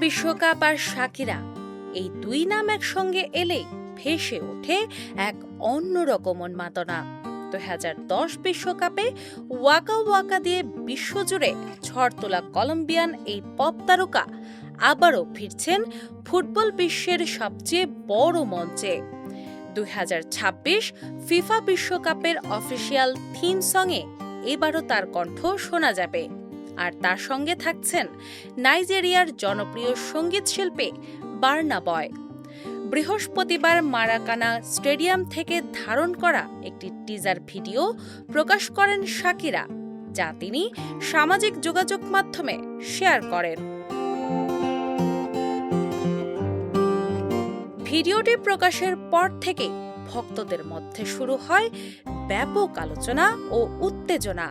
বিশ্বকাপ আর শাকিরা, এই দুই নাম একসঙ্গে এলেই ভেসে ওঠে এক অন্যরকম উন্মাদনা। 2010 বিশ্বকাপে ওয়াকা ওয়াকা দিয়ে বিশ্বজুড়ে ঝড় তোলা কলম্বিয়ান এই পপ তারকা আবারও ফিরছেন ফুটবল বিশ্বের সবচেয়ে বড় মঞ্চে। 2026 ফিফা বিশ্বকাপের অফিসিয়াল থিম সংয়ে এবারও তার কণ্ঠ শোনা যাবে। আর তার সঙ্গে থাকছেন নাইজেরিয়ার জনপ্রিয় সঙ্গীত শিল্পী বার্না বয়। বৃহস্পতিবার মারাকানা স্টেডিয়াম থেকে ধারণ করা একটি টিজার ভিডিও প্রকাশ করেন শাকিরা, যা তিনি সামাজিক যোগাযোগ মাধ্যমে শেয়ার করেন। ভিডিওটি প্রকাশের পর থেকে ভক্তদের মধ্যে শুরু হয় ব্যাপক আলোচনা ও উত্তেজনা।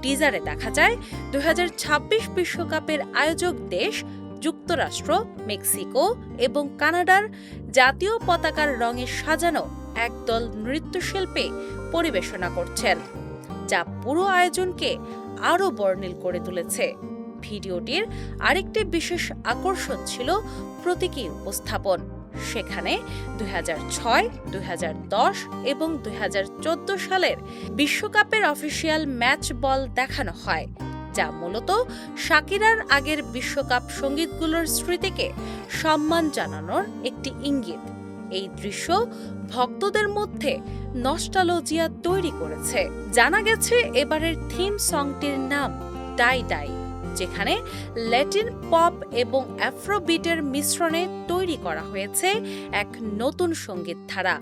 টিজারে দেখা যায় 2026 বিশ্বকাপের আয়োজক দেশ যুক্তরাষ্ট্র, মেক্সিকো এবং কানাডার জাতীয় পতাকার রঙে সাজানো একদল নৃত্যশিল্পী পরিবেশনা করছেন, যা পুরো আয়োজনকে আরও বর্ণিল করে তুলেছে। ভিডিওটির আরেকটি বিশেষ আকর্ষণ ছিল প্রতীকী উপস্থাপন। সেখানে 2006, 2010 এবং 2014 সালের বিশ্বকাপের অফিসিয়াল ম্যাচ বল দেখানো হয়, যা মূলত শাকিরার আগের বিশ্বকাপ সঙ্গীতগুলোর স্মৃতিকে সম্মান জানানোর একটি ইঙ্গিত। এই দৃশ্য ভক্তদের মধ্যে নস্টালজিয়া তৈরি করেছে। জানা গেছে এবারের থিম সংটির নাম ডাই ডাই, যেখানে ল্যাটিন পপ এবং আফ্রোবিটের মিশ্রণে তৈরি করা হয়েছে এক নতুন সঙ্গীত ধারা।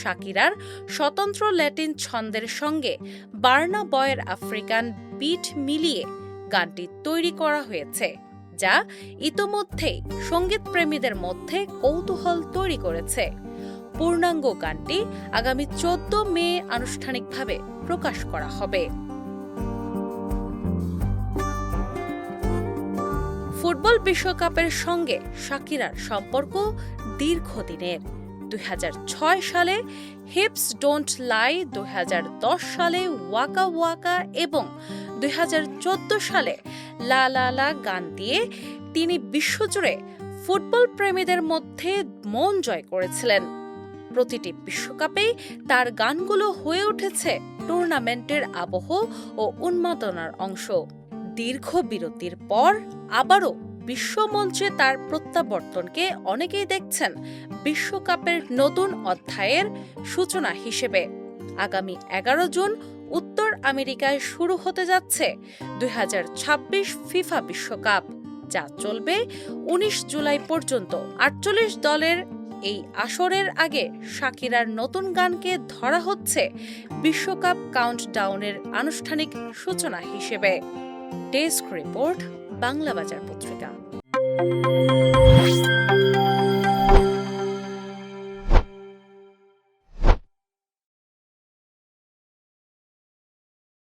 শাকিরার স্বতন্ত্র ল্যাটিন ছন্দের সঙ্গে বার্না বয়ের আফ্রিকান বিট মিলিয়ে গানটি তৈরি করা হয়েছে, যা ইতোমধ্যেই সঙ্গীত প্রেমীদের মধ্যে কৌতূহল তৈরি করেছে। পূর্ণাঙ্গ গানটি আগামী 14 মে আনুষ্ঠানিকভাবে প্রকাশ করা হবে। ফুটবল বিশ্বকাপের সঙ্গে শাকিরার সম্পর্ক দীর্ঘদিনের। 2006 সালে হিপস ডোন্ট লাই, 2010 সালে ওয়াকা ওয়াকা এবং 2014 সালে লা লা লা গান দিয়ে তিনি বিশ্বজুড়ে ফুটবল প্রেমীদের মধ্যে মন জয় করেছিলেন। প্রতিটি বিশ্বকাপেই তার গানগুলো হয়ে উঠেছে টুর্নামেন্টের আবহ ও উন্মাদনার অংশ। দীর্ঘ বিরতির পর আবারও বিশ্বমঞ্চে তার প্রত্যাবর্তনকে অনেকেই দেখছেন বিশ্বকাপের নতুন অধ্যায়ের সূচনা হিসেবে। আগামী 11 জুন উত্তর আমেরিকায় শুরু হতে যাচ্ছে 2026 ফিফা বিশ্বকাপ, যা চলবে 19 জুলাই পর্যন্ত। 48 দলের এই আসরের আগে শাকিরার নতুন গানকে ধরা হচ্ছে বিশ্বকাপ কাউন্টডাউনের আনুষ্ঠানিক সূচনা হিসেবে। ডেস্ক রিপোর্ট, বাংলা বাজার পত্রিকা।